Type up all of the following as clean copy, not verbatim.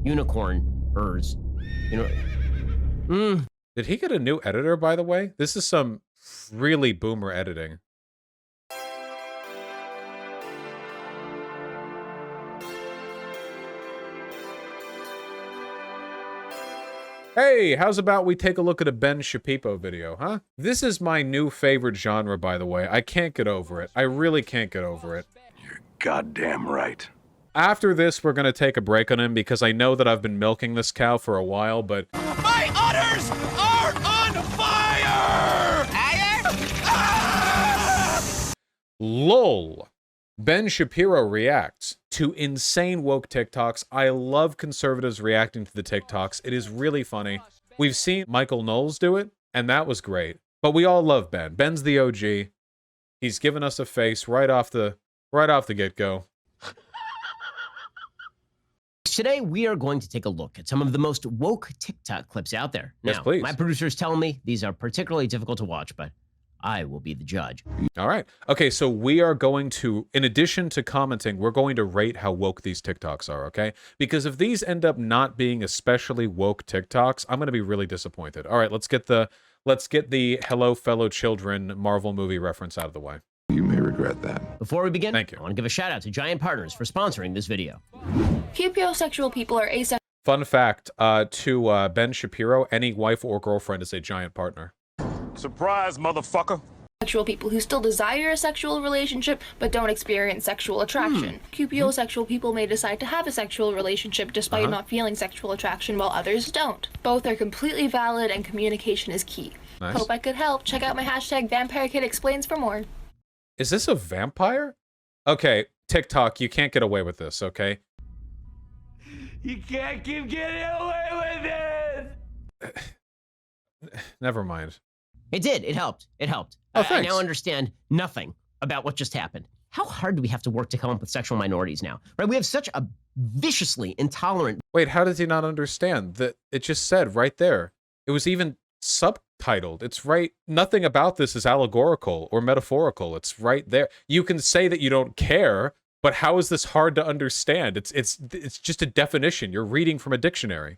unicorn-ers. You know, Did he get a new editor, by the way? This is some really boomer editing. Hey, how's about we take a look at a Ben Shapiro video, huh? This is my new favorite genre, by the way. I can't get over it. I really can't get over it. You're goddamn right. After this, we're gonna take a break on him because I know that I've been milking this cow for a while, but... My udders are on fire! Ah! LOL. Ben Shapiro reacts to insane woke TikToks. I love conservatives reacting to the TikToks. It is really funny. We've seen Michael Knowles do it, and that was great. But we all love Ben. Ben's the OG. He's given us a face right off the get-go. Today, we are going to take a look at some of the most woke TikTok clips out there. Now, Yes, please. My producers tell me these are particularly difficult to watch, but I will be the judge. All right. Okay, so we are going to, in addition to commenting, we're going to rate how woke these TikToks are, okay? Because if these end up not being especially woke TikToks, I'm going to be really disappointed. All right, let's get the Hello Fellow Children Marvel movie reference out of the way. You may regret that. Before we begin, Thank you. I want to give a shout out to Giant Partners for sponsoring this video. Heterosexual people are asexual. Fun fact, to Ben Shapiro, any wife or girlfriend is a giant partner. Surprise, motherfucker. Sexual people who still desire a sexual relationship but don't experience sexual attraction. Cupiosexual people may decide to have a sexual relationship despite not feeling sexual attraction while others don't. Both are completely valid and communication is key. Nice. Hope I could help. Check out my hashtag VampireKidExplains for more. Is this a vampire? Okay, TikTok, you can't get away with this, okay? You can't keep getting away with it! Never mind. It did. It helped. It helped. Oh, I thanks. now understand nothing about what just happened. How hard do we have to work to come up with sexual minorities now? Right? We have such a viciously intolerant... Wait, how does he not understand? That it just said right there. It was even subtitled. It's right. Nothing about this is allegorical or metaphorical. It's right there. You can say that you don't care, but how is this hard to understand? It's just a definition. You're reading from a dictionary.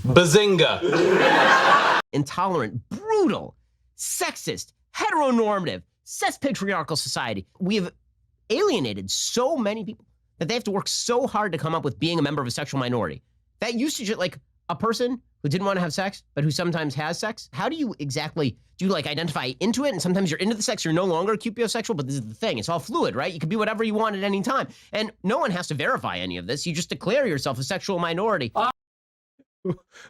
Bazinga! intolerant, brutal, sexist, heteronormative, cis-patriarchal society. We have alienated so many people that they have to work so hard to come up with being a member of a sexual minority. That used to, like, a person who didn't want to have sex, but who sometimes has sex. How do you exactly, do you, like, identify into it? And sometimes you're into the sex, you're no longer cupiosexual, but this is the thing. It's all fluid, right? You can be whatever you want at any time. And no one has to verify any of this. You just declare yourself a sexual minority.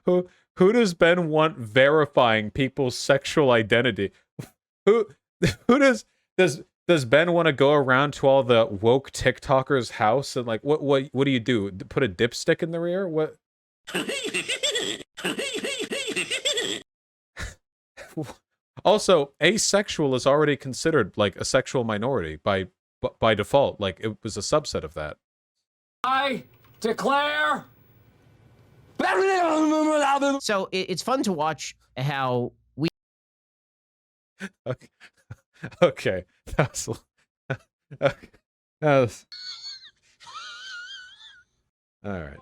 Who does Ben want verifying people's sexual identity? Who does Ben want to go around to all the woke TikTokers' house and, like, what do you do? Put a dipstick in the rear? What? Also, asexual is already considered like a sexual minority by default. Like, it was a subset of that. I declare... So it's fun to watch how we... Okay. That was... All right.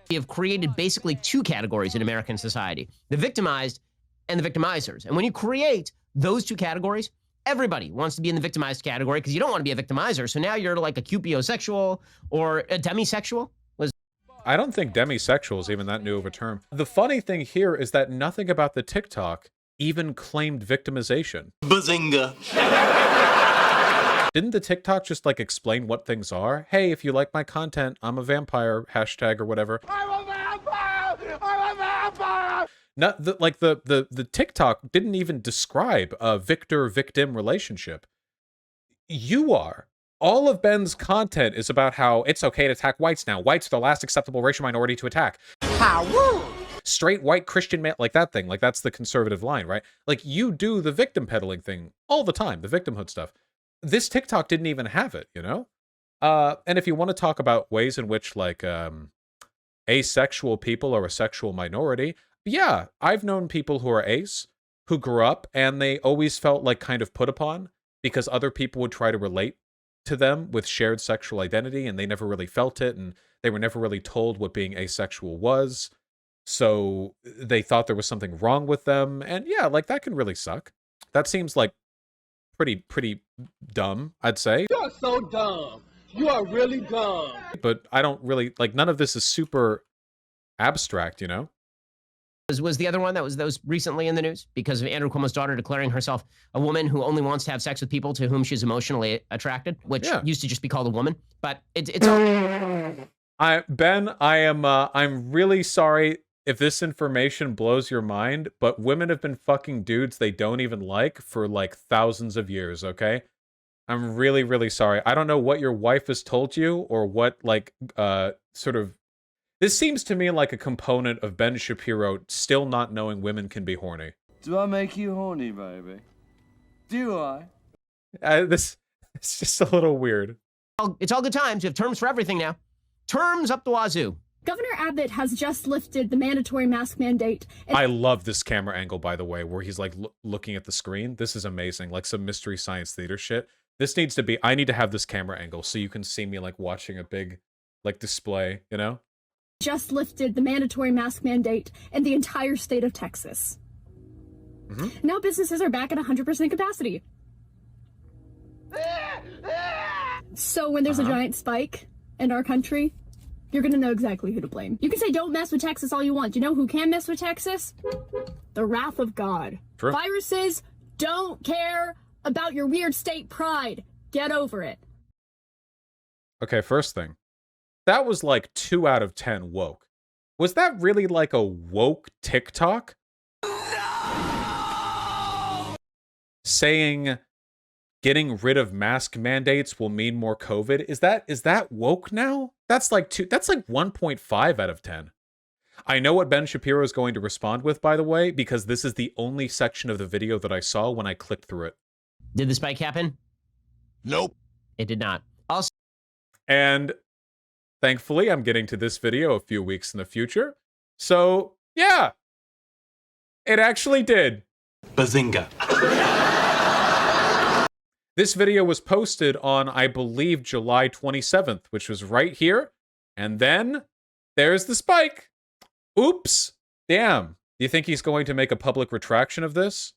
We have created basically two categories in American society, the victimized and the victimizers. And when you create those two categories, everybody wants to be in the victimized category because you don't want to be a victimizer. So now you're like a cupiosexual or a demisexual. I don't think demisexual is even that new of a term. The funny thing here is that nothing about the TikTok even claimed victimization. Bazinga! Didn't the TikTok just, like, explain what things are? Hey, if you like my content, I'm a vampire, hashtag or whatever. I'm a vampire! I'm a vampire! Not the, like, the TikTok didn't even describe a victor-victim relationship. You are. All of Ben's content is about how it's okay to attack whites now. Whites are the last acceptable racial minority to attack. How? Straight white Christian man, like that thing. Like, that's the conservative line, right? Like, you do the victim peddling thing all the time, the victimhood stuff. This TikTok didn't even have it, you know? And if you want to talk about ways in which, like, asexual people are a sexual minority, yeah, I've known people who are ace, who grew up, and they always felt, like, kind of put upon because other people would try to relate to them with shared sexual identity, and they never really felt it, and they were never really told what being asexual was. So they thought there was something wrong with them. And yeah, like that can really suck. That seems like pretty dumb, I'd say. You're so dumb. You are really dumb. But I don't really, like, none of this is super abstract, you know? Was the other one that was recently in the news because of Andrew Cuomo's daughter declaring herself a woman who only wants to have sex with people to whom she's emotionally attracted, which used to just be called a woman. But it's all... Ben, I'm really sorry if this information blows your mind, but women have been fucking dudes they don't even like for like thousands of years, okay? I'm really, really sorry. I don't know what your wife has told you or what, like, sort of... This seems to me like a component of Ben Shapiro still not knowing women can be horny. Do I make you horny, baby? Do I? It's just a little weird. It's all good times. You have terms for everything now. Terms up the wazoo. Governor Abbott has just lifted the mandatory mask mandate. I love this camera angle, by the way, where he's like looking at the screen. This is amazing. Like some Mystery Science Theater shit. This needs to be... I need to have this camera angle so you can see me like watching a big like display, you know? Just lifted the mandatory mask mandate in the entire state of Texas. Now businesses are back at 100% capacity. So when there's a giant spike in our country, you're going to know exactly who to blame. You can say don't mess with Texas all you want. You know who can mess with Texas? The wrath of God. True. Viruses don't care about your weird state pride. Get over it. Okay, first thing. That was like 2 out of 10 woke. Was that really like a woke TikTok? No! Saying getting rid of mask mandates will mean more COVID. Is that woke now? That's like 1.5 out of 10. I know what Ben Shapiro is going to respond with, by the way, because this is the only section of the video that I saw when I clicked through it. Did the spike happen? Nope. It did not. Also, and thankfully, I'm getting to this video a few weeks in the future. So, yeah. It actually did. Bazinga. This video was posted on, I believe, July 27th, which was right here. And then, there's the spike. Oops. Damn. Do you think he's going to make a public retraction of this?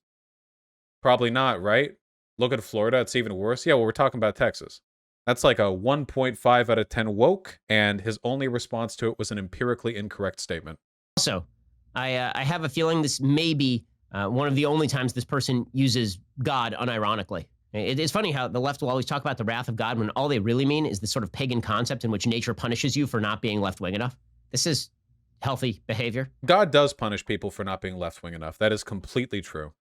Probably not, right? Look at Florida, it's even worse. Yeah, well, we're talking about Texas. That's like a 1.5 out of 10 woke, and his only response to it was an empirically incorrect statement. Also, I have a feeling this may be one of the only times this person uses God unironically. It's funny how the left will always talk about the wrath of God when all they really mean is this sort of pagan concept in which nature punishes you for not being left-wing enough. This is healthy behavior. God does punish people for not being left-wing enough. That is completely true.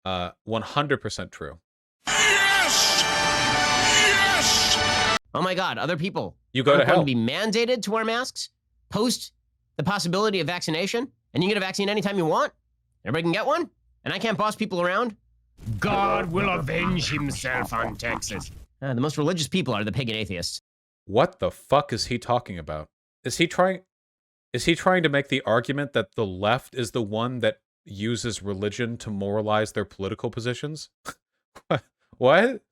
100% true. Oh my God, other people You go to hell. going to be mandated to wear masks post the possibility of vaccination, and you can get a vaccine anytime you want. Everybody can get one, and I can't boss people around. God will avenge himself on Texas. The most religious people are the pagan atheists. What the fuck is he talking about? Is he trying to make the argument that the left is the one that uses religion to moralize their political positions? What?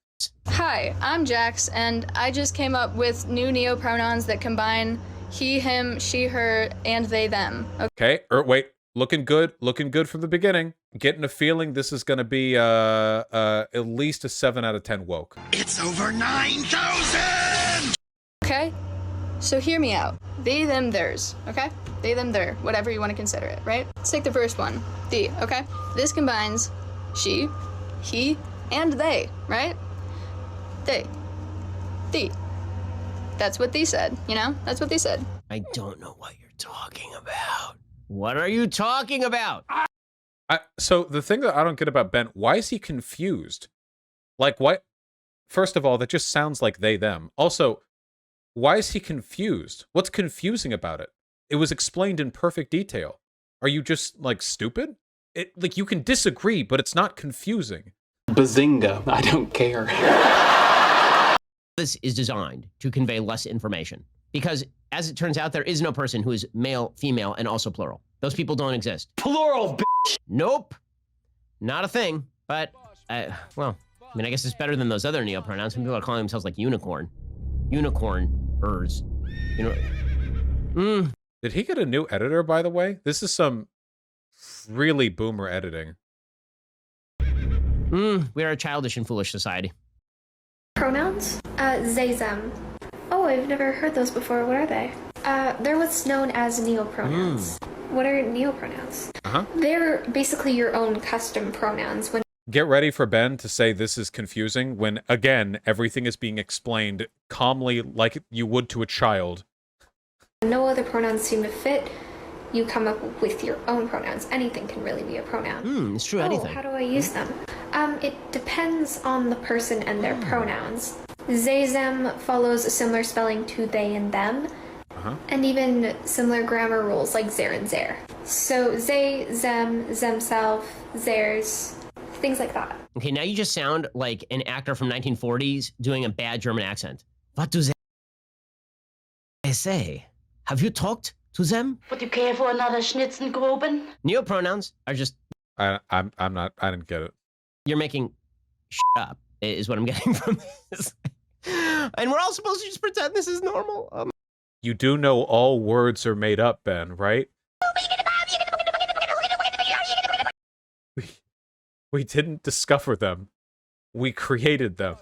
Hi, I'm Jax, and I just came up with new neopronouns that combine he, him, she, her, and they, them. Okay, wait, looking good from the beginning. Getting a feeling this is going to be at least a 7 out of 10 woke. It's over 9,000! Okay? So hear me out. They, them, theirs, okay? They, them, their, whatever you want to consider it, right? Let's take the first one, the, okay? This combines she, he, and they, right? They. Thee. That's what thee said, you know? That's what they said. I don't know what you're talking about. What are you talking about? So the thing that I don't get about Ben, why is he confused? Like, why? First of all, that just sounds like they, them. Also, why is he confused? What's confusing about it? It was explained in perfect detail. Are you just, like, stupid? Like, you can disagree, but it's not confusing. Bazinga. I don't care. This is designed to convey less information because, as it turns out, there is no person who is male, female, and also plural. Those people don't exist. Plural, bitch. Nope. Not a thing. But, well, I mean, I guess it's better than those other neopronouns. Some people are calling themselves like unicorn. Unicorn-ers. You know? Did he get a new editor, by the way? This is some really boomer editing. We are a childish and foolish society. Pronouns? They, them. Oh, I've never heard those before. What are they? They're what's known as neopronouns. What are neopronouns? They're basically your own custom pronouns. Get ready for Ben to say this is confusing when, again, everything is being explained calmly like you would to a child. No other pronouns seem to fit. You come up with your own pronouns. Anything can really be a pronoun. It's true, anything. How do I use them? It depends on the person and their pronouns. They, them follows a similar spelling to they and them, and even similar grammar rules like there and there. So they, them, themselves, theirs, things like that. Okay, now you just sound like an actor from 1940s doing a bad German accent. What do they say? Have you talked to them? Would you care for another Schnitzengruben? Neopronouns are just... I'm not, I didn't get it. You're making shit up, is what I'm getting from this. And we're all supposed to just pretend this is normal. You do know all words are made up, Ben, right? We didn't discover them. We created them.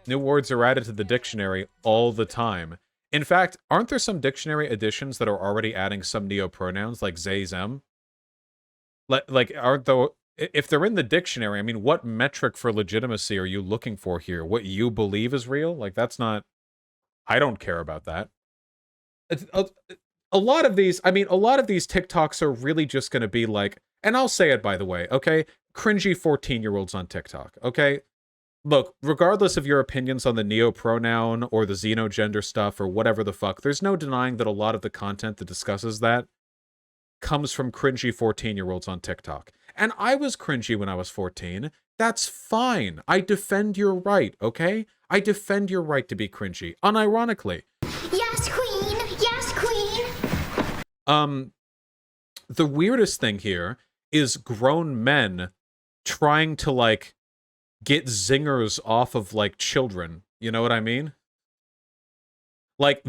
New words are added to the dictionary all the time. In fact, aren't there some dictionary editions that are already adding some neopronouns like they, them? Like, aren't though? If they're in the dictionary, I mean, what metric for legitimacy are you looking for here? What you believe is real? Like, that's not... I don't care about that. A lot of these, I mean, a lot of these TikToks are really just going to be like, and I'll say it, by the way, okay? Cringy 14-year-olds on TikTok, okay? Look, regardless of your opinions on the neopronoun or the xenogender stuff or whatever the fuck, there's no denying that a lot of the content that discusses that comes from cringy 14-year-olds on TikTok. And I was cringy when I was 14. That's fine. I defend your right, okay? I defend your right to be cringy, unironically. Yes, queen! Yes, queen! The weirdest thing here is grown men trying to, like, get zingers off of, like, children. You know what I mean? Like,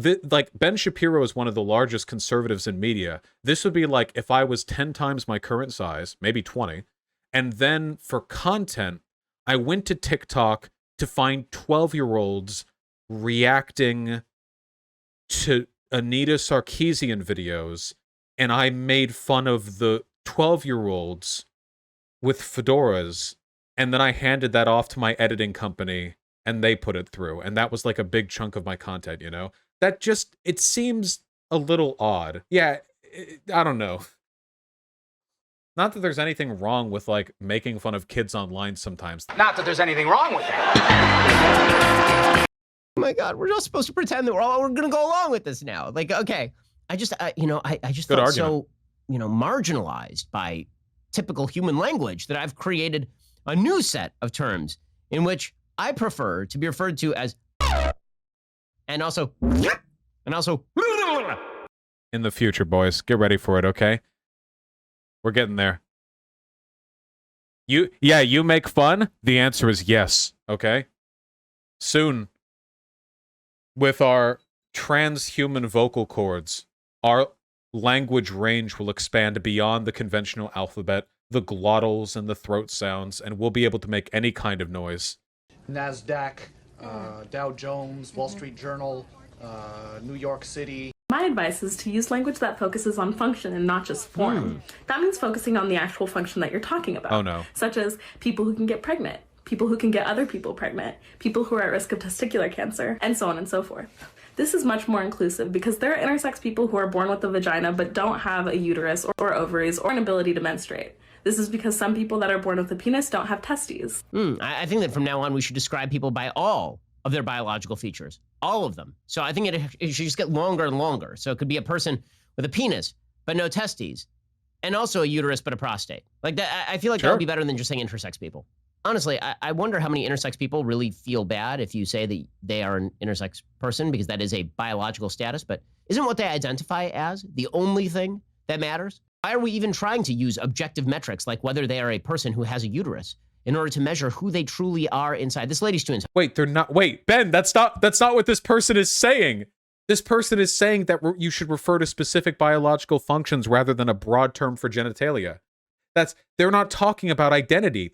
Ben Shapiro is one of the largest conservatives in media. This would be like if I was 10 times my current size, maybe 20, and then for content, I went to TikTok to find 12-year-olds reacting to Anita Sarkeesian videos, and I made fun of the 12-year-olds with fedoras, and then I handed that off to my editing company, and they put it through, and that was like a big chunk of my content, you know? That just, it seems a little odd. Yeah, I don't know. Not that there's anything wrong with, like, making fun of kids online sometimes. Not that there's anything wrong with that. Oh my God, we're not supposed to pretend that we're gonna go along with this now. Like, okay, I just Good felt argument. so, marginalized by typical human language that I've created a new set of terms in which I prefer to be referred to as and also In the future, boys, get ready for it, okay? We're getting there. You make fun? The answer is yes, okay? Soon, with our transhuman vocal cords, our language range will expand beyond the conventional alphabet, the glottals and the throat sounds, and we'll be able to make any kind of noise. NASDAQ, Dow Jones, Wall Street Journal, New York City. My advice is to use language that focuses on function and not just form. That means focusing on the actual function that you're talking about. Oh no. Such as people who can get pregnant, people who can get other people pregnant, people who are at risk of testicular cancer, and so on and so forth. This is much more inclusive because there are intersex people who are born with a vagina but don't have a uterus or ovaries or an ability to menstruate. This is because some people that are born with a penis don't have testes. I think that from now on we should describe people by all of their biological features. All of them. So I think it should just get longer and longer. So it could be a person with a penis, but no testes, and also a uterus, but a prostate. Like that, I feel like that would be better than just saying intersex people. Honestly, I wonder how many intersex people really feel bad if you say that they are an intersex person, because that is a biological status, but isn't what they identify as the only thing that matters? Why are we even trying to use objective metrics like whether they are a person who has a uterus in order to measure who they truly are inside. This lady's too inside. Wait, they're not. Wait, Ben, that's not what this person is saying. This person is saying that you should refer to specific biological functions rather than a broad term for genitalia. They're not talking about identity.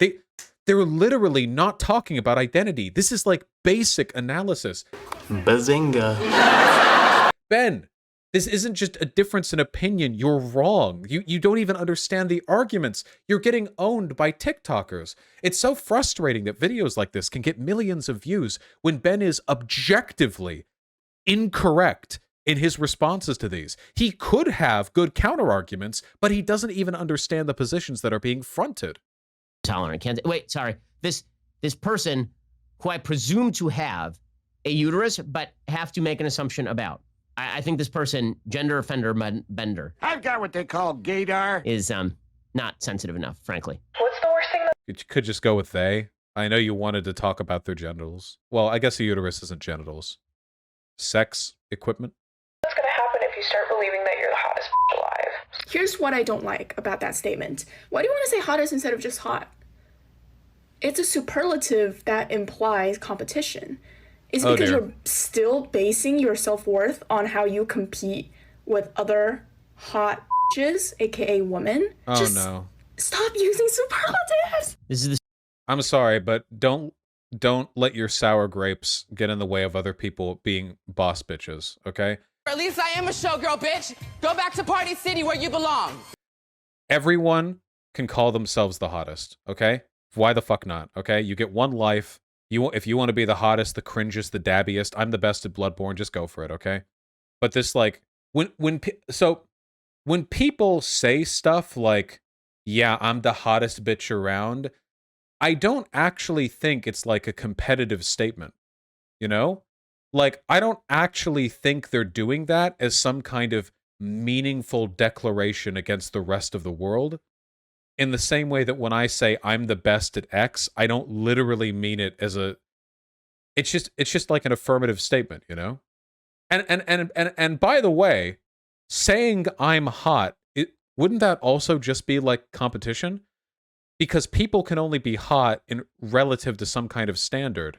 They're literally not talking about identity. This is like basic analysis. Bazinga. Ben, this isn't just a difference in opinion. You're wrong. You don't even understand the arguments. You're getting owned by TikTokers. It's so frustrating that videos like this can get millions of views when Ben is objectively incorrect in his responses to these. He could have good counter-arguments, but he doesn't even understand the positions that are being fronted. Tolerant. Wait, sorry. This person who I presume to have a uterus, but have to make an assumption about. I think this person, gender offender bender, I've got what they call gaydar. is not sensitive enough, frankly. What's the worst thing that You could just go with they. I know you wanted to talk about their genitals. Well, I guess a uterus isn't genitals. Sex equipment. that's gonna happen if you start believing that you're the hottest alive? Here's what I don't like about that statement. Why do you want to say hottest instead of just hot? It's a superlative that implies competition. Is it because you're still basing your self-worth on how you compete with other hot bitches, aka women? Oh no. Stop using superlatives! This is the I'm sorry, but don't let your sour grapes get in the way of other people being boss bitches, okay? At least I am a showgirl, bitch. Go back to Party City where you belong. Everyone can call themselves the hottest, okay? Why the fuck not, okay? You get one life. If you want to be the hottest, the cringest, the dabbiest, I'm the best at Bloodborne, just go for it, okay? But this, like, when people say stuff like, yeah, I'm the hottest bitch around, I don't actually think it's like a competitive statement, you know? Like, I don't actually think they're doing that as some kind of meaningful declaration against the rest of the world. In the same way that when I say I'm the best at X, I don't literally mean it as a... It's just like an affirmative statement, you know? And by the way, saying I'm hot, wouldn't that also just be like competition? Because people can only be hot in relative to some kind of standard.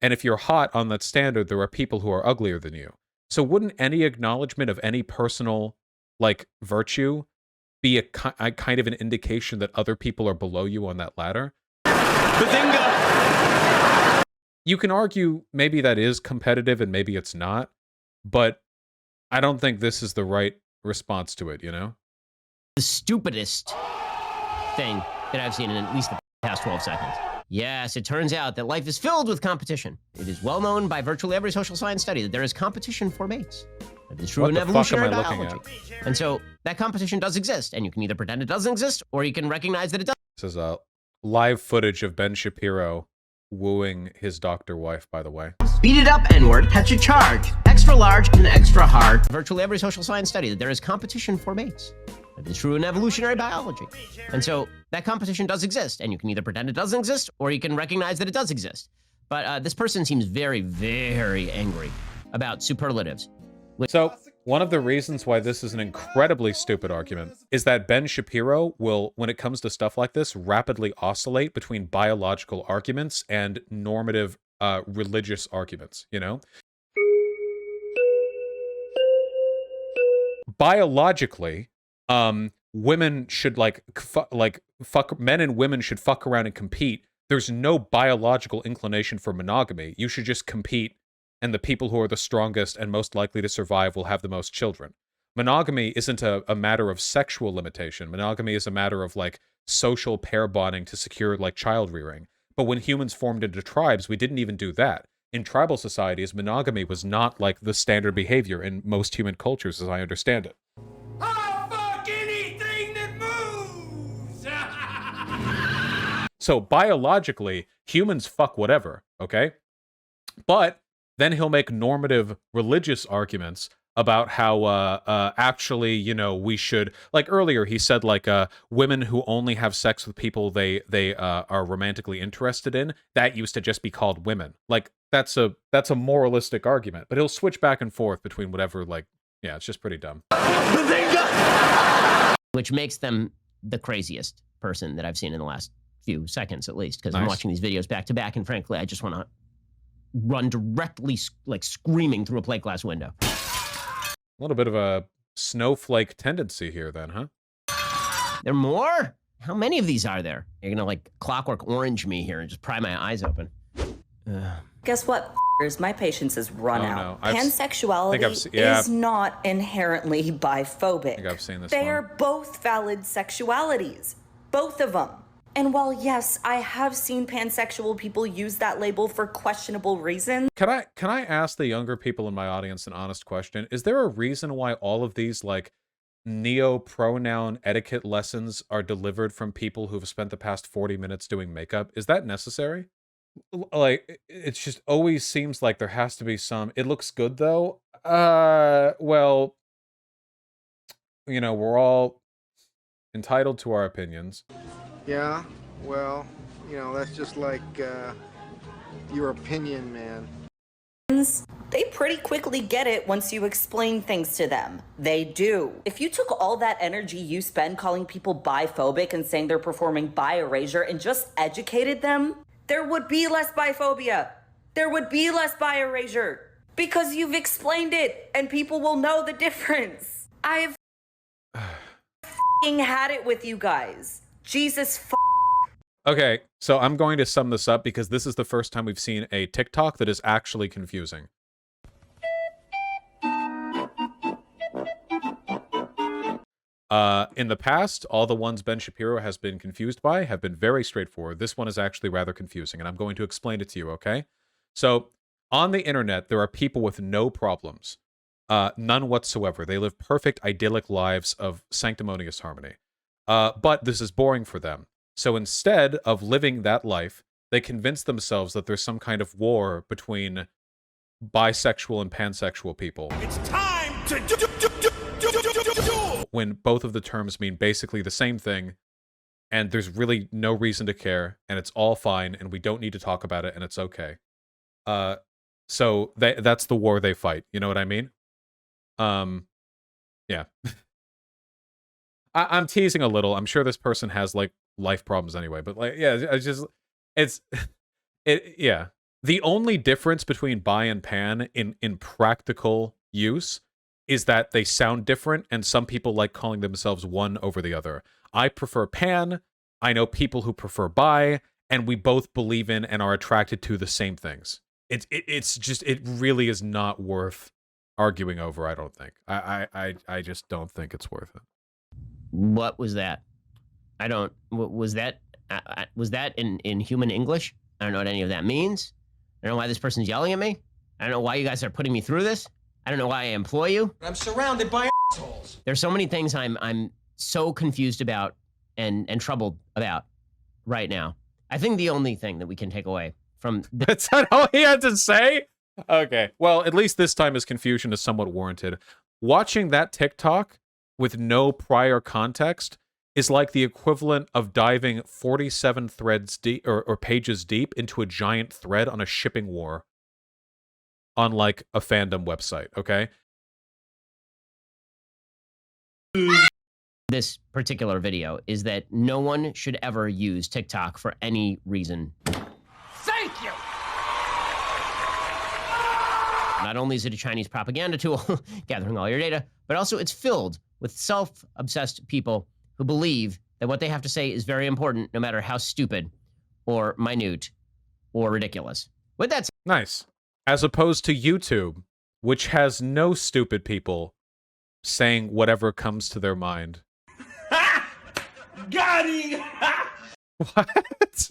And if you're hot on that standard, there are people who are uglier than you. So wouldn't any acknowledgement of any personal, like, virtue be a kind of an indication that other people are below you on that ladder? Bazinga! You can argue maybe that is competitive and maybe it's not, but I don't think this is the right response to it, you know? The stupidest thing that I've seen in at least the past 12 seconds. Yes, it turns out that life is filled with competition. It is well known by virtually every social science study that there is competition for mates. That is true in evolutionary biology. And so that competition does exist, and you can either pretend it doesn't exist, or you can recognize that it does. This is live footage of Ben Shapiro wooing his doctor wife, by the way. Beat it up, N-word, catch a charge. Extra large and extra hard. Virtually every social science study that there is competition for mates. That is true in evolutionary biology. And so that competition does exist, and you can either pretend it doesn't exist, or you can recognize that it does exist. But this person seems very, very angry about superlatives. So one of the reasons why this is an incredibly stupid argument is that Ben Shapiro will, when it comes to stuff like this, rapidly oscillate between biological arguments and normative religious arguments, you know? Biologically, women should fuck men and women should fuck around and compete. There's no biological inclination for monogamy. You should just compete, and the people who are the strongest and most likely to survive will have the most children. Monogamy isn't a matter of sexual limitation. Monogamy is a matter of, like, social pair bonding to secure, like, child rearing. But when humans formed into tribes, we didn't even do that. In tribal societies, monogamy was not, like, the standard behavior in most human cultures, as I understand it. So biologically, humans fuck whatever, okay? But then he'll make normative religious arguments about how actually, you know, we should, like earlier he said, like, women who only have sex with people they are romantically interested in, that used to just be called women. Like, that's a moralistic argument, but he'll switch back and forth between whatever, like, yeah, it's just pretty dumb. Which makes them the craziest person that I've seen in the last few seconds at least, because I'm watching these videos back to back, and frankly, I just want to run directly, like screaming through a plate glass window. A little bit of a snowflake tendency here then, huh? There are more? How many of these are there? You're gonna like Clockwork Orange me here and just pry my eyes open. Guess what, my patience has run out. No. Pansexuality is not inherently biphobic. I think I've seen this They are both valid sexualities. Both of them. And while, yes, I have seen pansexual people use that label for questionable reasons. Can I ask the younger people in my audience an honest question? Is there a reason why all of these, like, neo-pronoun etiquette lessons are delivered from people who've spent the past 40 minutes doing makeup? Is that necessary? Like, it just always seems like there has to be some. It looks good, though. Well, you know, we're all entitled to our opinions. Yeah, well, you know, that's just like, your opinion, man. They pretty quickly get it once you explain things to them. They do. If you took all that energy you spend calling people biphobic and saying they're performing bi-erasure and just educated them, there would be less biphobia. There would be less bi-erasure. Because you've explained it, and people will know the difference. I've had it with you guys. Jesus Okay, so I'm going to sum this up because this is the first time we've seen a TikTok that is actually confusing. In the past, all the ones Ben Shapiro has been confused by have been very straightforward. This one is actually rather confusing, and I'm going to explain it to you, okay? So, on the internet, there are people with no problems. None whatsoever. They live perfect, idyllic lives of sanctimonious harmony. But this is boring for them. So instead of living that life, they convince themselves that there's some kind of war between bisexual and pansexual people. It's time to do. When both of the terms mean basically the same thing, and there's really no reason to care, and it's all fine, and we don't need to talk about it, and it's okay. So that's the war they fight. You know what I mean? Yeah. I'm teasing a little. I'm sure this person has like life problems anyway, but like, yeah, yeah. The only difference between bi and pan in practical use is that they sound different, and some people like calling themselves one over the other. I prefer pan. I know people who prefer bi, and we both believe in and are attracted to the same things. It's just, it really is not worth arguing over. I don't think. I just don't think it's worth it. What was that? Was that in human English? I don't know what any of that means. I don't know why this person's yelling at me. I don't know why you guys are putting me through this. I don't know why I employ you. I'm surrounded by assholes. There's so many things I'm so confused about and troubled about right now. I think the only thing that we can take away from that's not all he had to say? Okay. Well, at least this time his confusion is somewhat warranted. Watching that TikTok with no prior context is like the equivalent of diving 47 threads deep or pages deep into a giant thread on a shipping war on like a fandom website, okay? This particular video is that no one should ever use TikTok for any reason. Thank you! Not only is it a Chinese propaganda tool, gathering all your data, but also it's filled with self-obsessed people who believe that what they have to say is very important, no matter how stupid or minute or ridiculous. With that said, nice. As opposed to YouTube, which has no stupid people saying whatever comes to their mind. Got him! What?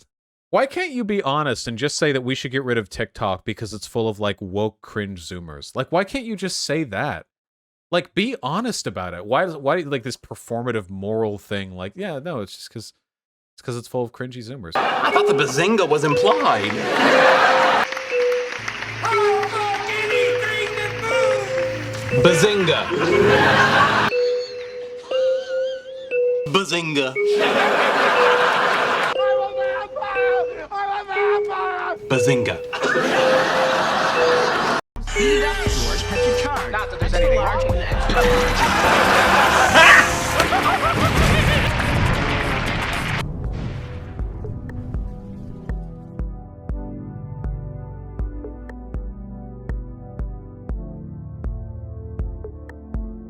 Why can't you be honest and just say that we should get rid of TikTok because it's full of, like, woke cringe Zoomers? Like, why can't you just say that? Like, be honest about it. Why like, this performative moral thing? Like, yeah, no, it's just because it's full of cringy Zoomers. I thought the bazinga was implied. Bazinga. Bazinga. Bazinga. Speed up, George. Catch your charge. Not that there's anything wrong with that.